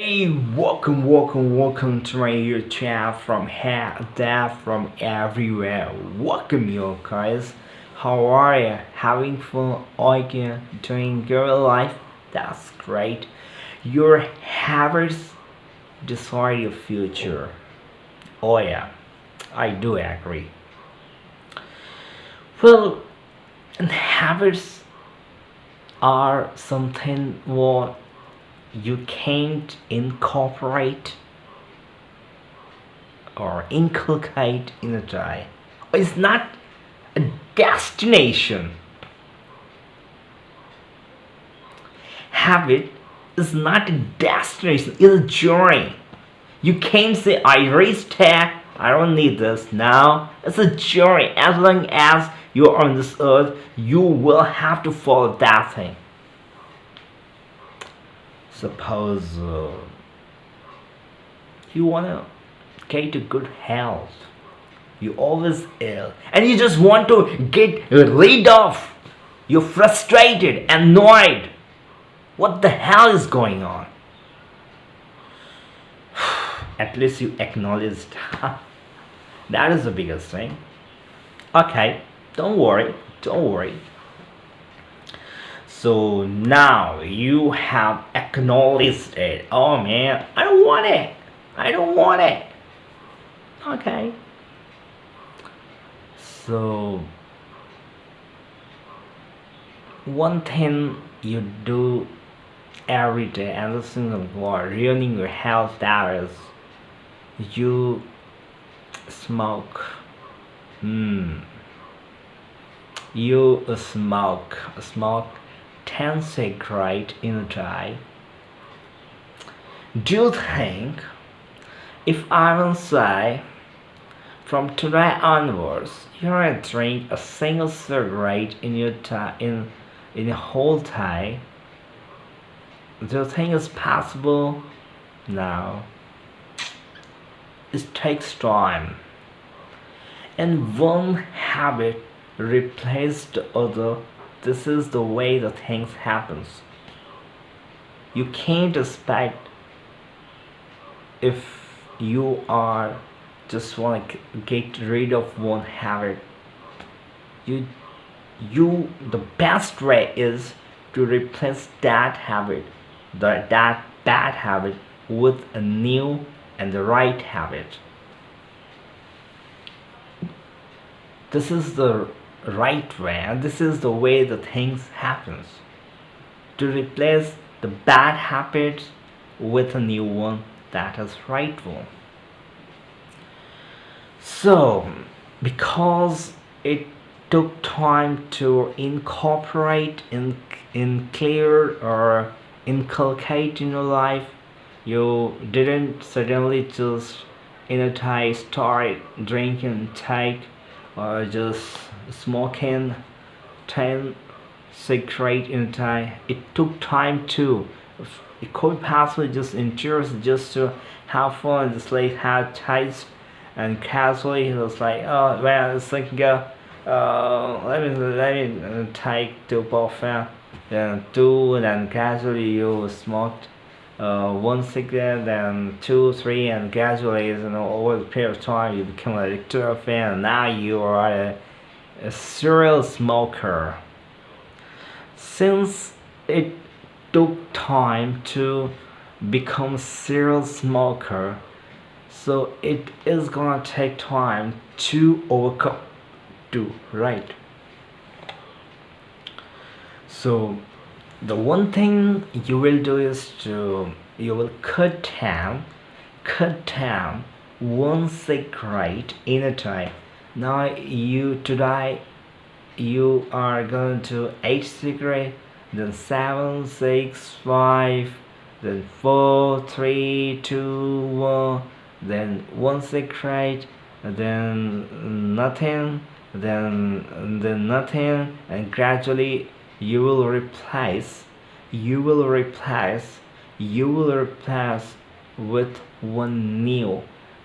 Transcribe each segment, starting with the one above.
Hey, welcome to my YouTube channel from here, there, from everywhere. Welcome you guys. How are you? Having fun? Are you doing your life? That's great. Your habits decide your future. Oh yeah, I do agree. Well, habits are something what you can't incorporate or inculcate in a day. It's not a destination. Habit is not a destination, it's a journey. You can't say, I reached here, I don't need this. Now, it's a journey. As long as you're on this earth, you will have to follow that thing. Suppose you want to get to good health, you always ill and you just want to get rid of, you're frustrated, annoyed, what the hell is going on? At least you acknowledged. That is the biggest thing. Okay, don't worry. So now you have acknowledged it. Oh man, I don't want it. Okay. So one thing you do every day and the single word ruining your health, that is you smoke. Hmm. You smoke 10 cigarettes in a day. Do you think if I will say from today onwards you're gonna drink a single cigarette in your in a whole day, do you think it's possible? No. It takes time. And one habit replaces the other. This is the way the things happens. You can't expect, if you are just want to get rid of one habit, you the best way is to replace that habit, that bad habit, with a new and the right habit. This is the right way, and this is the way the things happens. To replace the bad habit with a new one, that is right one. So because it took time to incorporate in clear or inculcate in your life, you didn't suddenly just in a time start drinking, take, or just smoking 10 cigarette in a time. It took time too. It could possibly just interest just to have fun, just like have taste, and casually he was like, oh well, it's like go, let me take two buffet, then two, and then casually you smoked one cigarette, then two, three, and gradually, over the period of time, you become a lecturer fan, and now you are a serial smoker. Since it took time to become a serial smoker, so it is gonna take time to overcome to, right? So the one thing you will do is to you will cut down one cigarette in a time. Now you today you are going to 8 cigarette, then 7, 6, 5, then 4, 3, 2, 1, then one cigarette, then nothing, then nothing, and gradually you will replace you will replace you will replace with one new.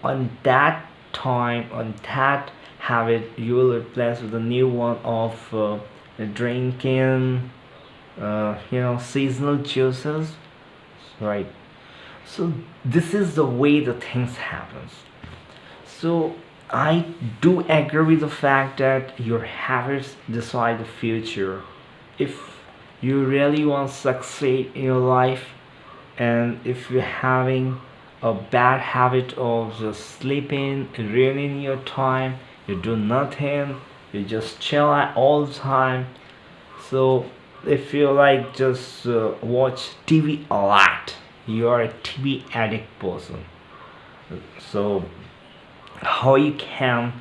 On that time, on that habit, you will replace with a new one of drinking seasonal juices, right? So this is the way the things happens. So I do agree with the fact that your habits decide the future. If you really want to succeed in your life, and if you're having a bad habit of just sleeping, ruining your time, you do nothing, you just chill out all the time. So if you like just watch TV a lot, you are a TV addict person. So how you can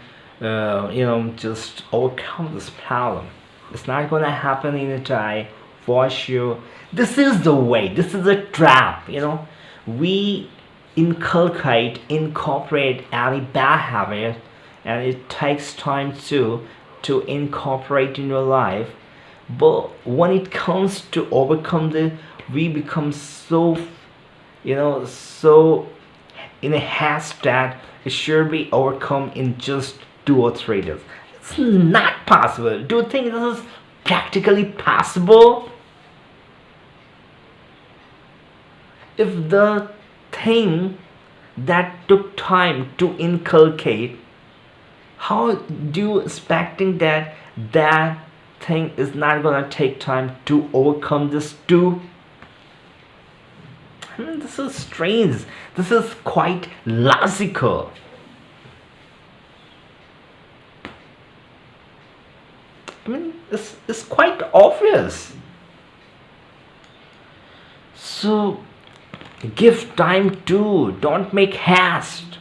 just overcome this problem? It's not gonna happen in a day, for sure. This is the way, this is a trap, we incorporate any bad habit, and it takes time to incorporate in your life. But when it comes to overcome the, we become so in a haste that it should be overcome in just 2 or 3 days. It's not possible. Do you think this is practically possible? If the thing that took time to inculcate, how do you expecting that that thing is not gonna take time to overcome this too? This is strange. This is quite logical. It's quite obvious. So, give time to. Don't make haste.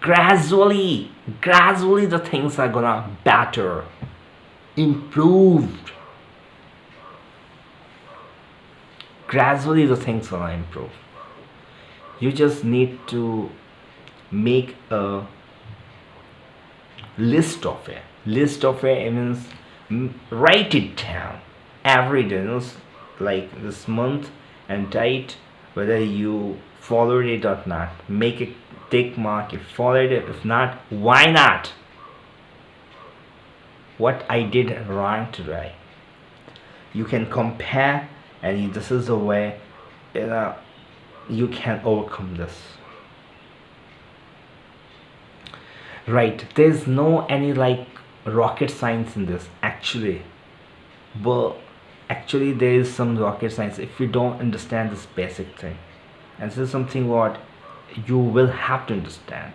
Gradually, the things are gonna better, improved. Gradually, the things gonna improve. You just need to make a list of it means, write it down every day, like this month and date, whether you followed it or not. Make a tick mark if followed it. If not, why not? What I did wrong today. You can compare, and this is the way you can overcome this. Right, there's no any like rocket science in this actually, but actually there is some rocket science if you don't understand this basic thing. And this is something what you will have to understand.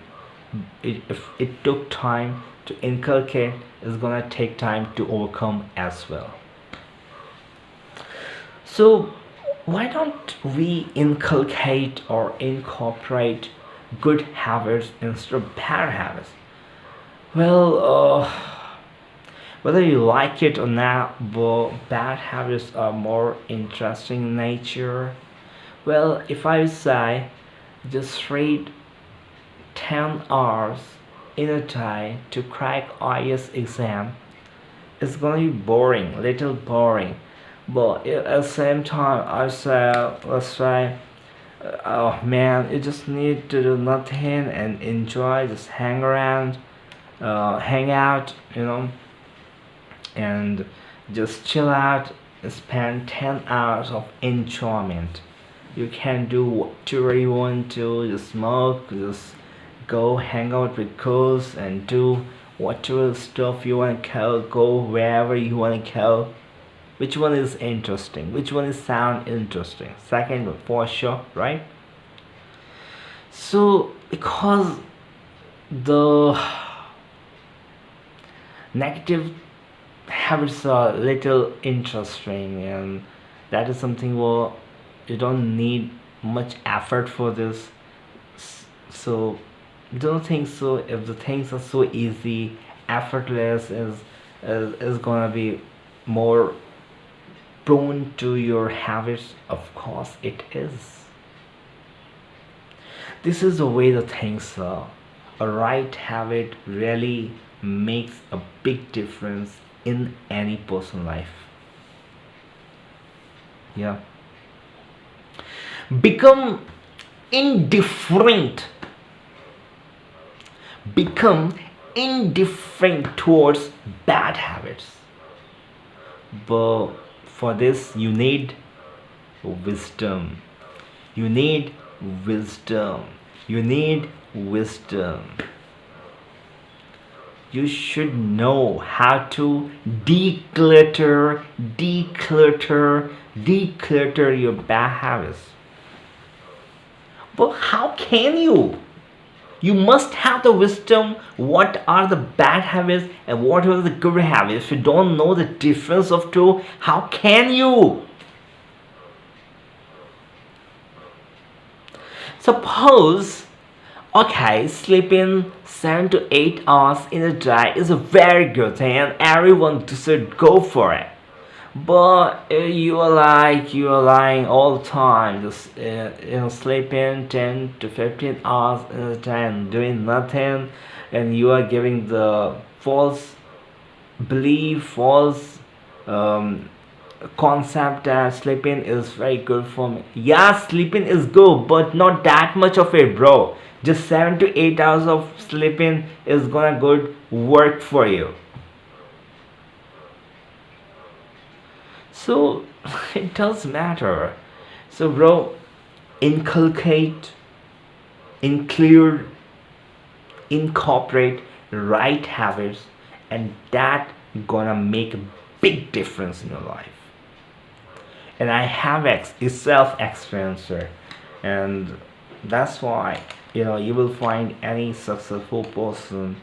If it took time to inculcate, it's gonna take time to overcome as well. So why don't we inculcate or incorporate good habits instead of bad habits? Well, whether you like it or not, but bad habits are more interesting in nature. Well, if I say just read 10 hours in a day to crack IELTS exam, it's gonna be boring, little boring. But at the same time, I say, let's say, oh man, you just need to do nothing and enjoy, just hang around, hang out, and just chill out, spend 10 hours of enjoyment. You can do whatever you want to, just smoke, just go hang out with girls and do whatever stuff you want to go wherever you want to go. Which one is interesting? Which one is sound interesting? Second one for sure, right? So because the negative habits are little interesting, and that is something where you don't need much effort for this. So don't think so. If the things are so easy, effortless is gonna be more prone to your habits. Of course it is. This is the way the things are. A right habit really makes a big difference in any person's life. Yeah. Become indifferent. Become indifferent towards bad habits. But for this, you need wisdom. You need wisdom. You need wisdom. You should know how to declutter your bad habits. But how can you? You must have the wisdom what are the bad habits and what are the good habits. If you don't know the difference of two, how can you? Suppose, okay, sleeping 7 to 8 hours in a day is a very good thing and everyone should go for it. But you are lying all the time, just sleeping 10 to 15 hours in a day and doing nothing, and you are giving the false belief, false um, concept that sleeping is very good for me. Yeah, sleeping is good, but not that much of it, bro. Just 7 to 8 hours of sleeping is gonna good work for you. So it does matter. So, bro, inculcate, include, incorporate right habits, and that gonna make a big difference in your life. And I have a self experiencer, and that's why you will find any successful person,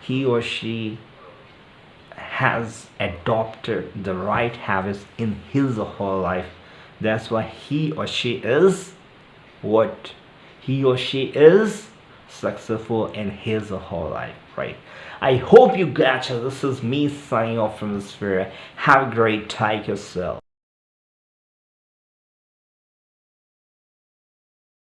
he or she has adopted the right habits in his or her life. That's why he or she is what he or she is successful in his or her life, right? I hope you gotcha. This is me signing off from the sphere. Have a great time yourself.